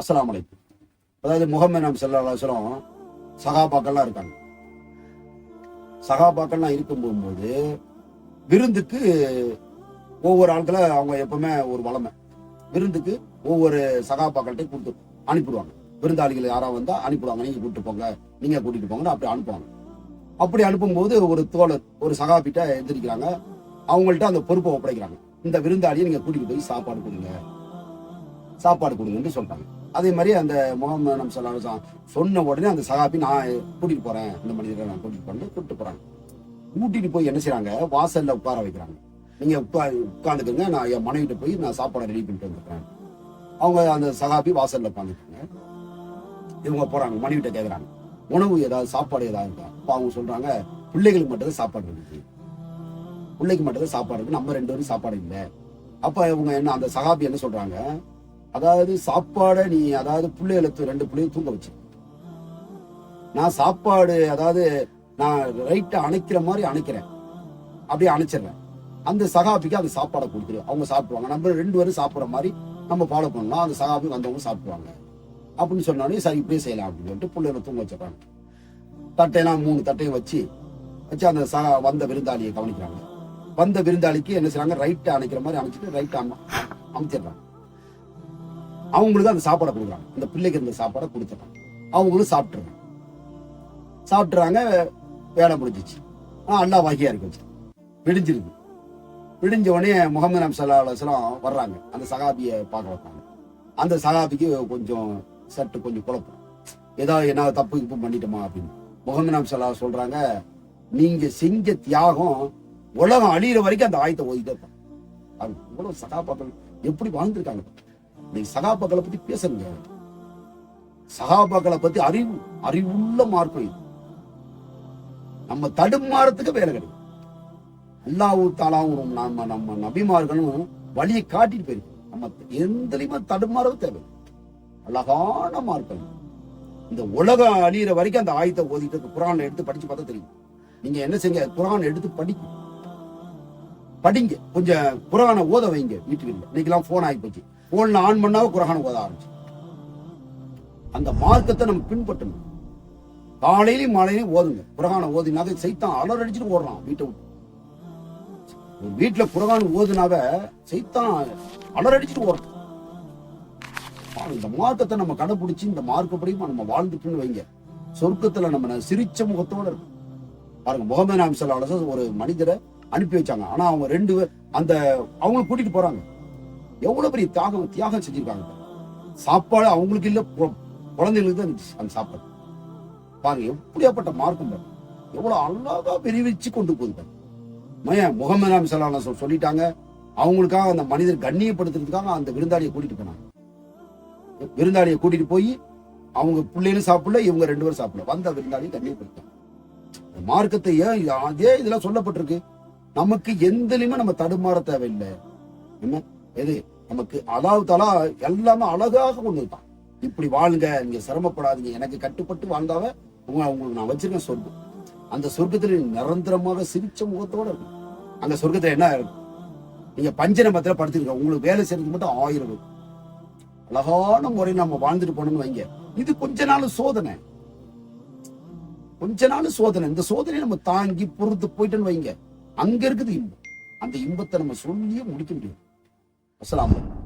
அஸ்ஸலாமு அலைக்கும். அதாவது முஹம்மது நபி ஸல்லல்லாஹு அலைஹி வஸல்லம் சஹாபாக்கள்லாம் இருக்காங்க. சஹாபாக்கள்லாம் இருக்கும் போகும்போது விருந்துக்கு ஒவ்வொரு ஆட்களை அவங்க எப்பவுமே ஒரு வளமை விருந்துக்கு ஒவ்வொரு சகாபாக்கள்கிட்ட கொடுத்து அனுப்பிடுவாங்க. விருந்தாளிகள் யாராவது வந்தா அனுப்பிடுவாங்க, நீங்க கூப்பிட்டு போங்க, நீங்க கூட்டிட்டு போங்கன்னு அப்படி அனுப்புவாங்க. அப்படி அனுப்பும்போது ஒரு தோழர் ஒரு சகாபிட்ட எந்திரிக்கிறாங்க. அவங்கள்ட்ட அந்த பொறுப்பை ஒப்படைக்கிறாங்க. இந்த விருந்தாளியை நீங்க கூட்டிட்டு போய் சாப்பாடு கொடுங்கன்னு சொல்றாங்க. அதே மாதிரி அந்த முஹம்மது நபி ஸல்லல்லாஹு அலைஹி வஸல்லம் சொன்ன உடனே அந்த சகாபி நான் கூட்டிட்டு போறேன், இந்த மனிதரை நான் கூட்டிட்டு போறாங்க. கூட்டிட்டு போய் என்ன செய்யறாங்க, வாசல்ல உட்கார வைக்கிறாங்க. நீங்க உட்காந்துக்குங்க, நான் என் மனைவிட்ட போய் நான் சாப்பாடை ரெடி பண்ணிட்டு வந்துருக்கேன். அவங்க அந்த சகாபி வாசல்ல உட்காந்துருக்காங்க. இவங்க போறாங்க, மனைவிட்ட கேட்கறாங்க, உணவு ஏதாவது சாப்பாடு ஏதாவது இருக்கா? அப்ப அவங்க சொல்றாங்க, பிள்ளைகளுக்கு மட்டும் சாப்பாடு இருக்கு, பிள்ளைக்கு மட்டும் சாப்பாடு இருக்கு, நம்ம 2 பேரும் சாப்பாடு இல்லை. அப்ப இவங்க என்ன, அந்த சகாபி என்ன சொல்றாங்க, அதாவது சாப்பாடை நீ அதாவது பிள்ளைகளை 2 பிள்ளையும் தூங்க வச்சு, நான் சாப்பாடு அதாவது நான் ரைட்டை அணைக்கிற மாதிரி அணைக்கிறேன், அப்படியே அணைச்சிடுறேன். அந்த சகாபிக்கு அந்த சாப்பாடை கொடுத்துரு, அவங்க சாப்பிடுவாங்க. நம்ம 2 பேரும் சாப்பிட்ற மாதிரி நம்ம ஃபாலோ பண்ணலாம், அந்த சகாபி வந்தவங்க சாப்பிடுவாங்க அப்படின்னு சொன்னாலே சரி இப்படியே செய்யலாம் அப்படின்னு சொல்லிட்டு பிள்ளைகளை தூங்க வச்சிடறாங்க. தட்டையெல்லாம் 3 தட்டையும் வச்சு அந்த வந்த விருந்தாளியை கவனிக்கிறாங்க. வந்த விருந்தாளிக்கு என்ன செய்யறாங்க, ரைட்டை அணைக்கிற மாதிரி அணைச்சிட்டு ரைட்டை அமைச்சிடுறாங்க. அவங்களுக்கு அந்த சாப்பாடை கொடுக்குறாங்க. இந்த பிள்ளைக்கு இருந்த சாப்பாடை கொடுத்துட்றாங்க. அவங்களும் சாப்பிட்டுறாங்க. வேலை முடிஞ்சிச்சு. அல்லாஹ் வகையா இருக்கு வச்சு விடிஞ்சிருக்கு. விடிஞ்ச உடனே முஹம்மது நபி ஸல்லல்லாஹு அலைஹி வஸல்லம் வர்றாங்க. அந்த சகாபியை பார்க்க வர்றாங்க. அந்த சகாபிக்கு கொஞ்சம் குழப்பம், ஏதாவது என்ன தப்பு பண்ணிட்டோமா அப்படின்னு. முஹம்மது நபி ஸல்லல்லாஹு அலைஹி சொல்றாங்க, நீங்க செஞ்ச தியாகம் உலகம் அழியிற வரைக்கும் அந்த ஆயத்தை ஓதிட்டே இருப்பாங்க. அது இவ்வளவு சகாபாக்கள் எப்படி வாழ்ந்திருக்காங்க. நீங்க சகாபாக்களை பத்தி பேசுறீங்க, சகாபாக்களை பத்தி அறிவுள்ள மார்க்கம் இது. நம்ம தடுமாறத்துக்கு வேலை கிடையாது. அல்லாஹ் தஆலாவும் நம்ம நபிமார்களும் வழியை காட்டிட்டு போயிருக்கு. நம்ம எந்தலையுமே தடுமாறவே தேவை. அழகான மார்க்கம். இந்த உலகம் அழியிற வரைக்கும் அந்த ஆயத்தை ஓதிட்டு குர்ஆனை எடுத்து படிச்சு பார்த்தா தெரியும். நீங்க என்ன செய்ய, குர்ஆனை எடுத்து படிங்க. கொஞ்சம் குர்ஆனை ஓத வைங்க வீட்டுக்கு. இன்னைக்கெல்லாம் போன் ஆகி போச்சு, போன்ல ஆன் பண்ணாவே குர்ஆனை ஓத ஆரம்பிச்சு. அந்த மார்க்கத்தை நம்ம பின்பற்றணும். காலையிலையும் மாலையிலையும் ஓதுங்க. குர்ஆனை ஓதினாவே சைத்தான் அலர் அடிச்சுட்டு ஓடுறான் வீட்டை விட்டு. வீட்டுல குர்ஆன் ஓதுனாவே சைத்தான் அலர் அடிச்சுட்டு ஓடுறான். இந்த மார்க்கத்தை நம்ம கடைபிடிச்சு இந்த மார்க்கப்படி நம்ம வாழ்ந்துட்டுன்னு வைங்க, சொர்க்கத்துல நம்ம சிரிச்ச முகத்தோட இருக்கும். பாருங்க, முஹம்மது நபி ஸல்லல்லாஹு அலைஹி வஸல்லம் ஒரு மனிதரை அனுப்பி வச்சாங்க. ஆனா அவங்க 2 பேர் அவங்களை கூட்டிட்டு போறாங்க. எவ்வளவு பெரிய தியாகம் செஞ்சிருக்காங்க. சாப்பாடு அவங்களுக்கு இல்ல, குழந்தைகளுக்கு தான் அந்த சாப்பாடு. பாருங்க எப்படியாப்பட்ட மார்க்கம், எவ்வளவு அழகா விரிவிச்சு கொண்டு போகுது. முஹம்மது நபி ஸல்லல்லாஹு அலைஹி வஸல்லம் சொல்லிட்டாங்க. அவங்களுக்காக அந்த மனிதர் கண்ணியப்படுத்துறதுக்காக அந்த விருந்தாளியை கூட்டிட்டு போனாங்க. விருந்தாளியை கூட்டிட்டு போய் அவங்க பிள்ளைகளும் சாப்பிடல, இவங்க 2 பேரும் சாப்பிடல. வந்த விருந்தாளியை கண்ணியப்படுத்தாங்க. மார்க்கத்தை அதே இதெல்லாம் சொல்லப்பட்டிருக்கு. நமக்கு எந்தலையுமே நம்ம தடுமாற தேவையில்லை. என்ன எது நமக்கு அல்லாஹ் தஆலா எல்லாமே அழகாக கொண்டு வந்துட்டான். இப்படி வாழுங்க, நீங்க சிரமப்படாதீங்க, எனக்கு கட்டுப்பட்டு வாழ்ந்தாவே உங்களுக்கு நான் வச்சிருக்கேன் சொர்க்கம். அந்த சொர்க்கத்துல நிரந்தரமாக சிரிச்ச முகத்தோட இருக்கும். அந்த சொர்க்கத்துல என்ன இருக்கும், நீங்க பஞ்சநமத்துல படுத்திருக்க, உங்களுக்கு வேலை செய்யறதுக்கு மட்டும் 1000 ரூபாய். அழகான முறையில் நம்ம வாழ்ந்துட்டு போனோம்னு வைங்க. இது கொஞ்ச நாள் சோதனை. இந்த சோதனையை நம்ம தாங்கி பொறுத்து போயிட்டோன்னு வைங்க, அங்க இருக்குது இன்பம். அந்த இன்பத்தை நம்ம சொல்லியே முடிக்க முடியும். அஸ்ஸலாமு அலைக்கும்.